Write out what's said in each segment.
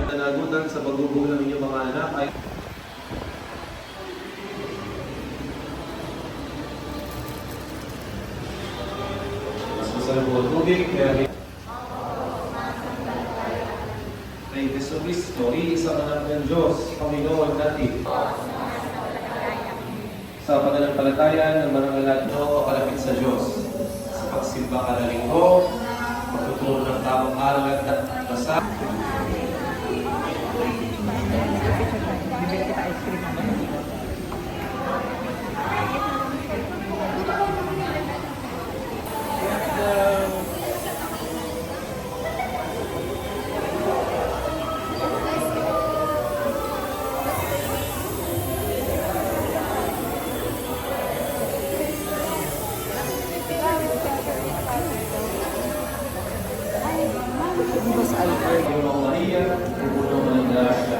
Nanagutan sa pagbubuo ng inyong mga anak ay mas masarap po tubig, kaya kay Jesu Cristo, iisang anak ng Diyos, Panginoon natin. Sa pananampalataya ng mga anak mo, kapalapit sa Diyos. Sa pagsimba ka na linggo, pagtuturo ng tamang aral at basa. Bibili kita ice cream. Panginoon Maria, puno ng grasya,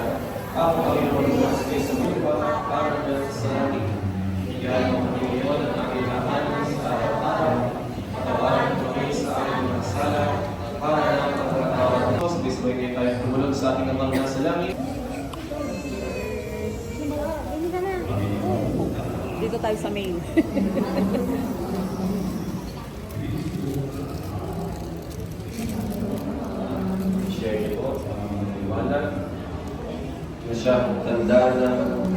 ang Panginoon Diyos ay sa lupa, para na sa langit. Bigyan mo Panginoon ang aking lahanin sa araw-araw, patawaran mo kami sa aming mga sala, para na ang pagkakatawa ng Diyos, bismay kayo tayo tumulong sa ating amang nasa langit. Dito tayo sa main. Share niyo po ang liwanag na siya tanda ng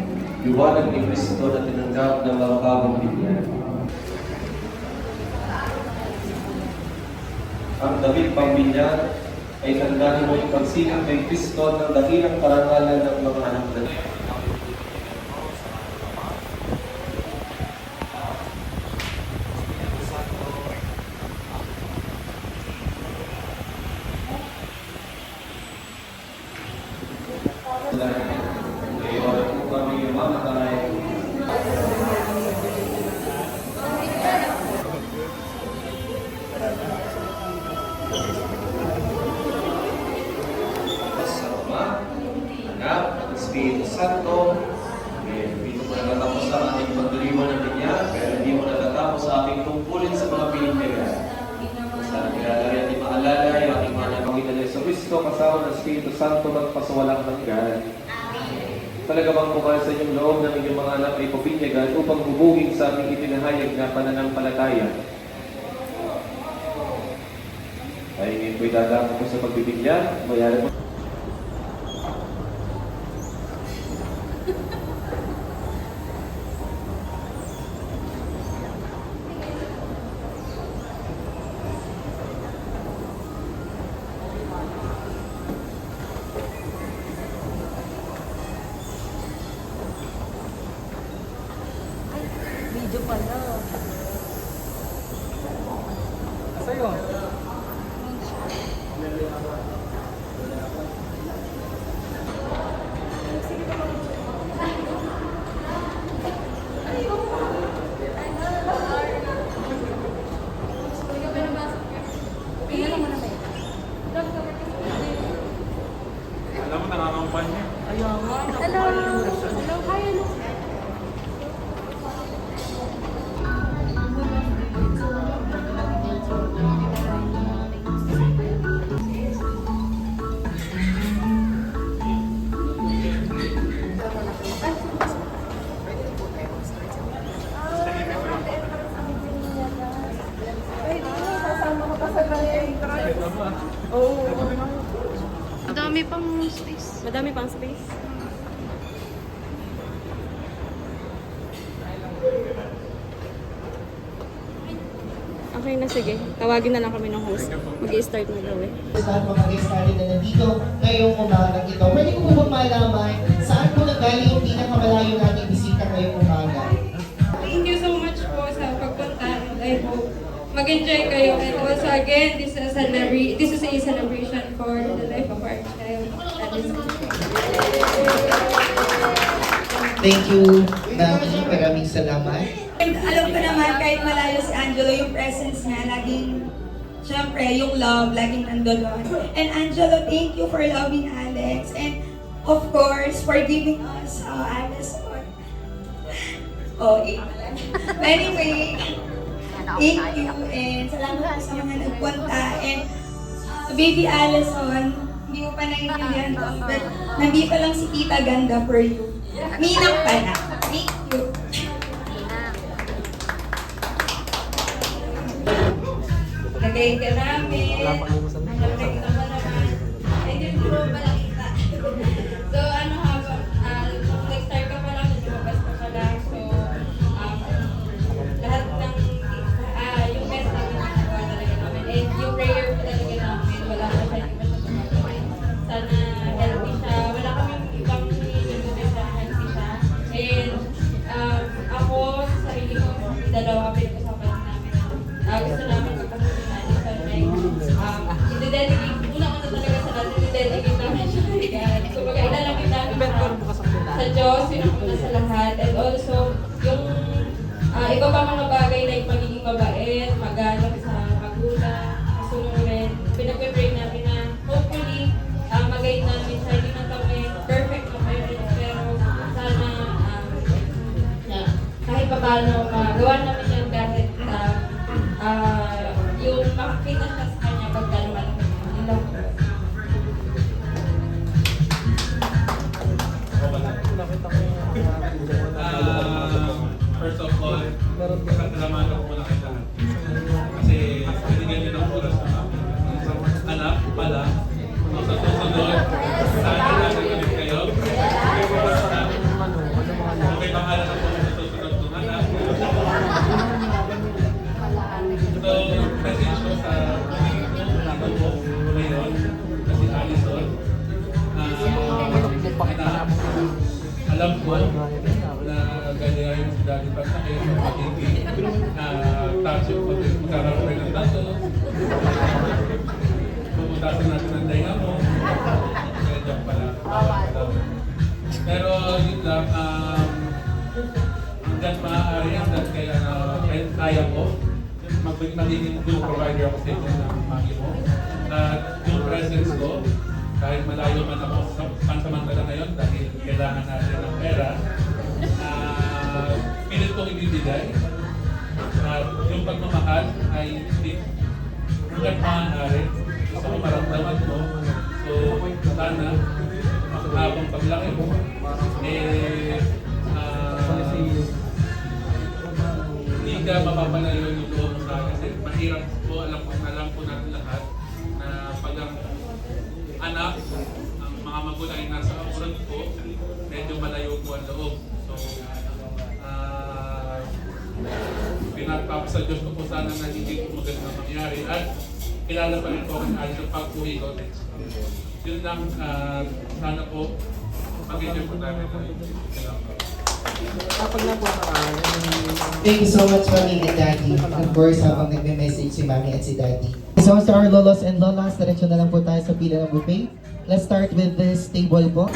liwanag ni Kristo na tinanggap ng mga bagong Biblia. Ang David Pambilya ay tandaan mo yung pagsilip kay Kristo ng dakilang parangalan ng mga anak na niya. Ngayon po kami mamatay. Sa Ama, Anak, Espiritu Santo. Hindi mo natatapos sa ating pagdiriwan ng niya, pero hindi mo natatapos sa ating tungkulin sa mga pinigyan. Sa kilala rin at maalala yung ating mga Panginoon sa Kristo, kasama ng Espiritu Santo, magpasawalang hanggan. Talaga bang bukal sa inyong loob ng inyong mga anak ay pabinyagan upang hubugin sa aming itinahayag na pananampalataya? Ay ngayon po'y dadaan ko sa pagbibigyan. Mayroon po. Video pala. Sa'yo. Alam mo, nangangampanya niya. Ayaw nga. Hello. Hello. Hi, hello. Oo. Madami pang space. Madami pang space. Okay na, sige. Tawagin na lang kami ng host. Mag-i-start na daw eh. Saan mga guest-starry na nandito ngayong umaga ito. Pwede ko po malaman saan po nagaling yung pinakamalayo nating bisita ngayong umaga? Thank you so much po sa pagpunta, and I hope mag-enjoy kayo. And also again, this is a celebration for the life of our child. That is Thank you, Mami. Maraming salamat. And alam ko naman, kahit malayo si Angelo, yung presence niya, laging, syempre, yung love, laging nandoon. And Angelo, thank you for loving Alex. And of course, for giving us Alex. Anyway, thank you. And salamat po sa mga nagpunta. And Baby Allison, hindi mo pa naiintindihan to, but nandito lang si Tita Ganda for you. Ninang pa na. Thank you. Lagay ka namin. Ang lagay ka pa naman. Ay, hindi mo ba nakita? So, ano habang, nung nag-start ka pa lang, lumabas ka pa lang. So, lahat ng, yung best namin ginagawa talaga namin. And yung prayer po talaga namin, wala pa siya, hindi pa siya tumatawa. Sana healthy siya. Wala kaming ibang nilulutin siya, healthy siya. And ako, sa sarili ko, dalawa pinag-usapan namin. Gusto namin magpasunin natin sa i-dedicate, una-una talaga sa natin, i-dedicate namin siya kay God. So, mag-ilalapit namin sa Diyos, yun ang una sa lahat. And also, yung iba pa mga bagay like magiging mabait, magalang sa magulang, masunurin. Pinag-pray namin na hopefully, mag-guide namin siya. Hindi man kami perfect na parents, pero sana kahit pa paano, magawa namin yan kahit yung makakita siya sa kanya pagka lumalaki na. Yun lang po. First of all, pasalamatan ko muna kayo lahat. Kasi binigyan niyo ng oras na anak, pala, sa susunod, sana natin ulit kayo. Okay, pangalan ako sa susunod ng anak. So, message ko sa ako po ngayon, kasi Alison, alam ko na ganyan si Daddy Pat na kayo sa pagiging taso pag magkakaroon ng taso. Puputasan natin ang dahinga mo. Kaya dyan pala. Pero yun lang, hanggang maaari, hanggang kaya ko, magiging good provider ako sa inyo ng mami mo. At yung presence ko, kahit malayo man ako sa pansamantala ngayon dahil kailangan natin ng pera, pilit kong ibibigay. At yung pagmamahal ay hanggang maaari. Gusto ko maramdaman mo. So, sana, habang paglaki mo, hindi ka mapapalayo yung loob mo sa akin. Kasi mahirap po, alam po natin lahat na pag ang anak, ang mga magulang ay nasa abroad po, medyo malayo po ang loob. So, pinagpapasa Diyos ko po sana na hindi po maganda mangyari. At kilala pa rin po ang alis ng pag-uwi ko next. Yun lang, sana po, mag-enjoy po tayo. Thank you so much, Mami and Daddy. Of course, habang nagme-message si Mami at si Daddy. So, to our lolos and lolas, diretso na lang po tayo sa pila ng buffet. Let's start with this table po.